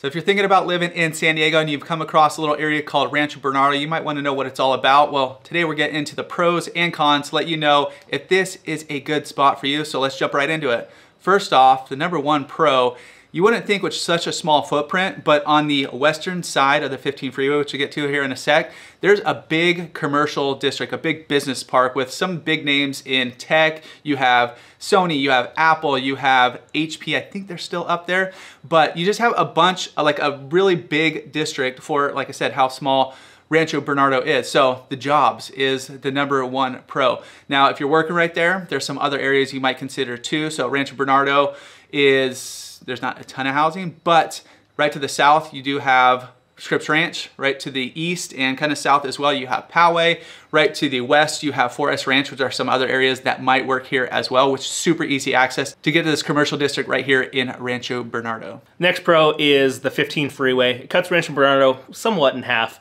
So if you're thinking about living in San Diego and you've come across a little area called Rancho Bernardo, you might want to know what it's all about. Well, today we're getting into the pros and cons to let you know if this is a good spot for you. So let's jump right into it. First off, the number one pro, you wouldn't think with such a small footprint, but on the western side of the 15 freeway, which we'll get to here in a sec, there's a big commercial district, a big business park with some big names in tech. You have Sony, you have Apple, you have HP, I think they're still up there, but you just have a bunch, like a really big district for, like I said, how small Rancho Bernardo is. So the jobs is the number one pro. Now, if you're working right there, there's some other areas you might consider too. So Rancho Bernardo there's not a ton of housing, but right to the south, you do have Scripps Ranch. Right to the east and kind of south as well, you have Poway. Right to the west, you have Forest Ranch, which are some other areas that might work here as well, which is super easy access to get to this commercial district right here in Rancho Bernardo. Next pro is the 15 freeway. It cuts Rancho Bernardo somewhat in half.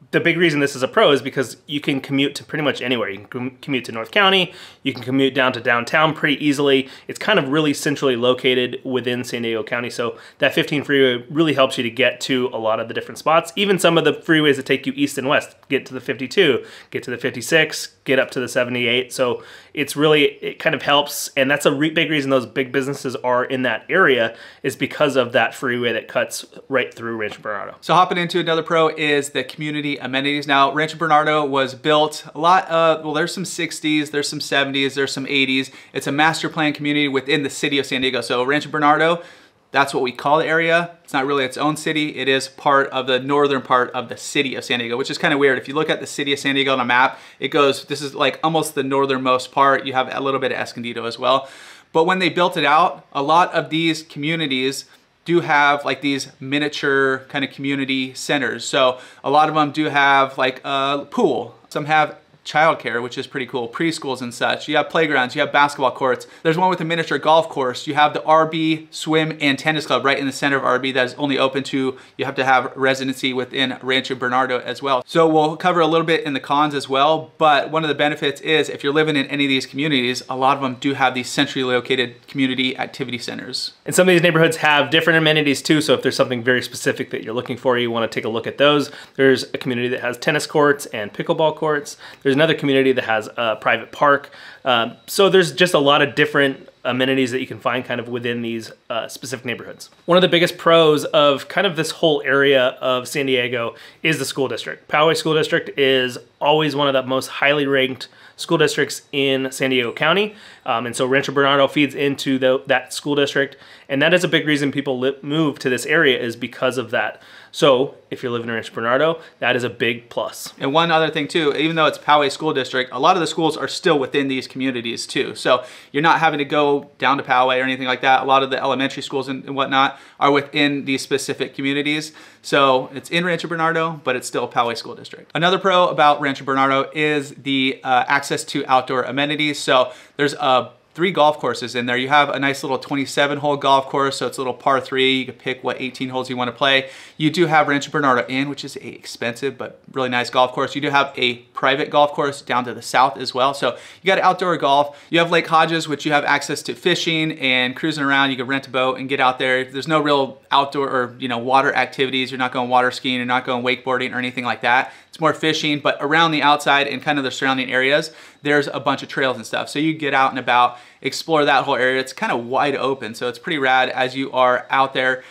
The big reason this is a pro is because you can commute to pretty much anywhere. You can commute to North County, you can commute down to downtown pretty easily. It's kind of really centrally located within San Diego County, so that 15 freeway really helps you to get to a lot of the different spots. Even some of the freeways that take you east and west, get to the 52, get to the 56, get up to the 78. So it kind of helps, and that's a big reason those big businesses are in that area is because of that freeway that cuts right through Rancho Bernardo. So hopping into another pro is the community amenities. Now, Rancho Bernardo was built a lot of, well, there's some 60s, there's some 70s, there's some 80s. It's a master plan community within the city of San Diego. So Rancho Bernardo, that's what we call the area. It's not really its own city. It is part of the northern part of the city of San Diego, which is kind of weird. If you look at the city of San Diego on a map, it goes, this is like almost the northernmost part. You have a little bit of Escondido as well. But when they built it out, a lot of these communities do have like these miniature kind of community centers. So a lot of them do have like a pool. Some have childcare, which is pretty cool, preschools and such. You have playgrounds, you have basketball courts. There's one with a miniature golf course. You have the RB swim and tennis club right in the center of RB that is only open to, you have to have residency within Rancho Bernardo as well. So we'll cover a little bit in the cons as well, but one of the benefits is if you're living in any of these communities, a lot of them do have these centrally located community activity centers. And some of these neighborhoods have different amenities too, so if there's something very specific that you're looking for, you want to take a look at those. There's a community that has tennis courts and pickleball courts. There's another community that has a private park. So there's just a lot of different amenities that you can find kind of within these specific neighborhoods. One of the biggest pros of kind of this whole area of San Diego is the school district. Poway School District is always one of the most highly ranked school districts in San Diego County. And so Rancho Bernardo feeds into that school district. And that is a big reason people move to this area is because of that. So if you're living in Rancho Bernardo, that is a big plus. And one other thing too, even though it's Poway School District, a lot of the schools are still within these communities too. So you're not having to go down to Poway or anything like that. A lot of the elementary schools and whatnot are within these specific communities. So it's in Rancho Bernardo, but it's still Poway School District. Another pro about Rancho Bernardo is the access to outdoor amenities. So there's 3 golf courses in there. You have a nice little 27-hole golf course, so it's a little par 3. You can pick what 18 holes you want to play. You do have Rancho Bernardo Inn, which is a expensive but really nice golf course. You do have a private golf course down to the south as well. So you got outdoor golf. You have Lake Hodges, which you have access to fishing and cruising around. You can rent a boat and get out there. There's no real outdoor or water activities. You're not going water skiing. You're not going wakeboarding or anything like that. It's more fishing, but around the outside and kind of the surrounding areas, there's a bunch of trails and stuff. So you get out and about, explore that whole area. It's kind of wide open, so it's pretty rad as you are out there.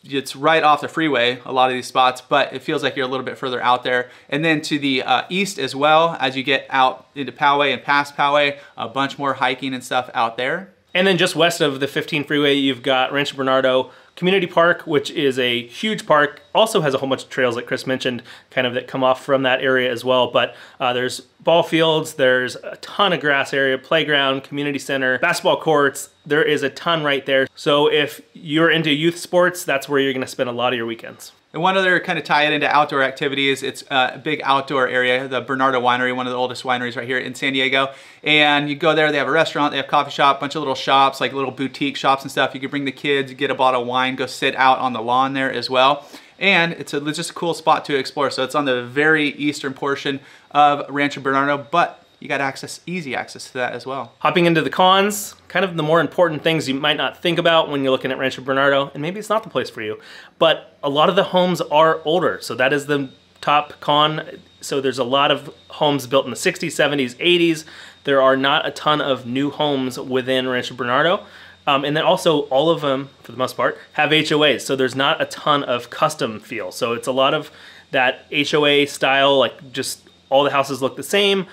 It's right off the freeway, a lot of these spots, but it feels like you're a little bit further out there. And then to the east as well, as you get out into Poway and past Poway, a bunch more hiking and stuff out there. And then just west of the 15 freeway, you've got Rancho Bernardo Community Park, which is a huge park. Also has a whole bunch of trails like Chris mentioned, kind of that come off from that area as well. But there's ball fields, there's a ton of grass area, playground, community center, basketball courts. There is a ton right there. So if you're into youth sports, that's where you're gonna spend a lot of your weekends. And one other kind of tie it into outdoor activities, it's a big outdoor area, the Bernardo Winery, one of the oldest wineries right here in San Diego. And you go there, they have a restaurant, they have a coffee shop, bunch of little shops, like little boutique shops and stuff. You can bring the kids, get a bottle of wine, go sit out on the lawn there as well. And it's just a cool spot to explore. So it's on the very eastern portion of Rancho Bernardo, but you got access, easy access to that as well. Hopping into the cons, kind of the more important things you might not think about when you're looking at Rancho Bernardo, and maybe it's not the place for you, but a lot of the homes are older, so that is the top con. So there's a lot of homes built in the 60s, 70s, 80s. There are not a ton of new homes within Rancho Bernardo. And then also all of them, for the most part, have HOAs. So there's not a ton of custom feel. So it's a lot of that HOA style, like just all the houses look the same.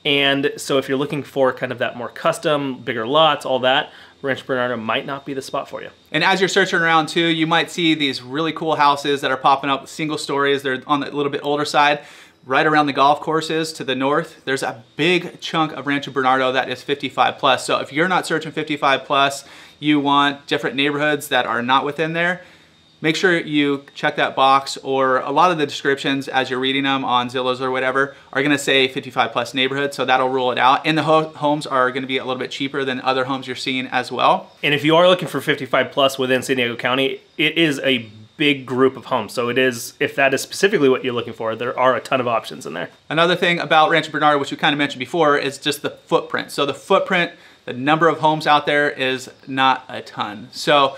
And so if you're looking for kind of that more custom, bigger lots, all that, Rancho Bernardo might not be the spot for you. And as you're searching around too, you might see these really cool houses that are popping up, single stories. They're on the little bit older side. Right around the golf courses to the north, there's a big chunk of Rancho Bernardo that is 55 plus. So if you're not searching 55 plus, you want different neighborhoods that are not within there, make sure you check that box, or a lot of the descriptions as you're reading them on Zillows or whatever are gonna say 55 plus neighborhood, so that'll rule it out. And the homes are gonna be a little bit cheaper than other homes you're seeing as well. And if you are looking for 55 plus within San Diego County, it is a big group of homes. So it is, if that is specifically what you're looking for, there are a ton of options in there. Another thing about Rancho Bernardo, which we kind of mentioned before, is just the footprint. So the footprint, the number of homes out there is not a ton. So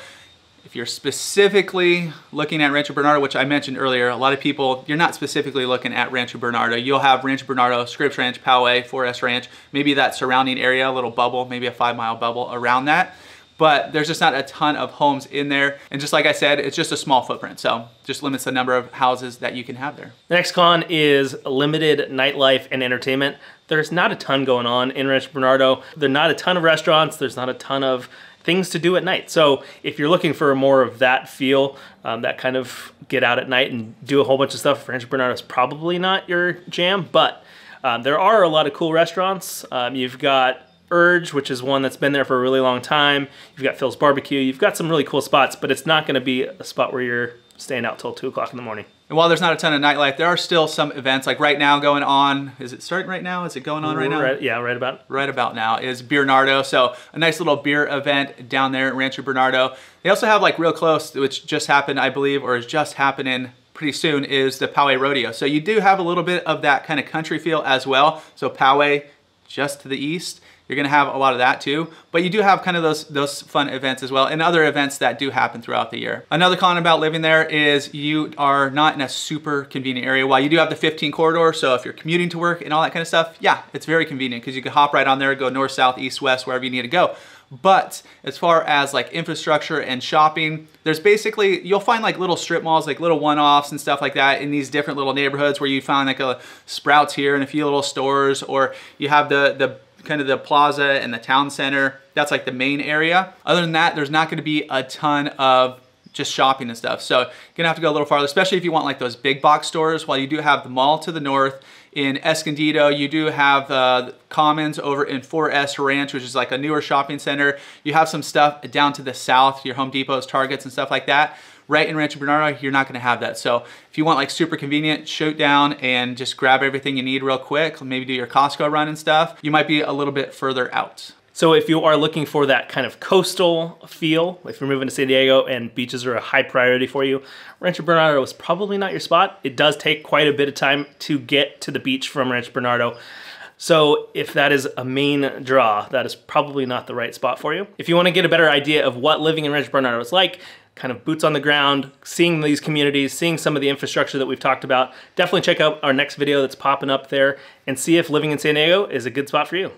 if you're specifically looking at Rancho Bernardo, which I mentioned earlier, a lot of people, you're not specifically looking at Rancho Bernardo. You'll have Rancho Bernardo, Scripps Ranch, Poway, 4S Ranch, maybe that surrounding area, a little bubble, maybe a 5-mile bubble around that. But there's just not a ton of homes in there. And just like I said, it's just a small footprint. So just limits the number of houses that you can have there. The next con is limited nightlife and entertainment. There's not a ton going on in Rancho Bernardo. There's not a ton of restaurants. There's not a ton of things to do at night. So if you're looking for more of that feel, that kind of get out at night and do a whole bunch of stuff, Rancho Bernardo is probably not your jam, but there are a lot of cool restaurants. You've got Urge, which is one that's been there for a really long time. You've got Phil's Barbecue. You've got some really cool spots, but it's not gonna be a spot where you're staying out till 2 o'clock in the morning. And while there's not a ton of nightlife, there are still some events, like right now going on. Is it starting right now? Is it going on right now? Yeah, right about. Right about now is Beernardo. So a nice little beer event down there at Rancho Bernardo. They also have, like real close, which just happened, I believe, or is just happening pretty soon, is the Poway Rodeo. So you do have a little bit of that kind of country feel as well. So Poway, just to the east, you're gonna have a lot of that too, but you do have kind of those fun events as well, and other events that do happen throughout the year. Another con about living there is you are not in a super convenient area. While you do have the 15 corridor, so if you're commuting to work and all that kind of stuff, yeah, it's very convenient because you can hop right on there, go north, south, east, west, wherever you need to go. But as far as like infrastructure and shopping, there's basically, you'll find like little strip malls, like little one-offs and stuff like that in these different little neighborhoods where you find like a Sprouts here and a few little stores, or you have the kind of the plaza and the town center. That's like the main area. Other than that, there's not gonna be a ton of just shopping and stuff. So you're gonna have to go a little farther, especially if you want like those big box stores. While you do have the mall to the north, in Escondido, you do have Commons over in 4S Ranch, which is like a newer shopping center. You have some stuff down to the south, your Home Depots, Targets, and stuff like that. Right in Rancho Bernardo, you're not gonna have that. So if you want like super convenient, shoot down and just grab everything you need real quick, maybe do your Costco run and stuff, you might be a little bit further out. So if you are looking for that kind of coastal feel, if you're moving to San Diego and beaches are a high priority for you, Rancho Bernardo is probably not your spot. It does take quite a bit of time to get to the beach from Rancho Bernardo. So if that is a main draw, that is probably not the right spot for you. If you want to get a better idea of what living in Rancho Bernardo is like, kind of boots on the ground, seeing these communities, seeing some of the infrastructure that we've talked about, definitely check out our next video that's popping up there and see if living in San Diego is a good spot for you.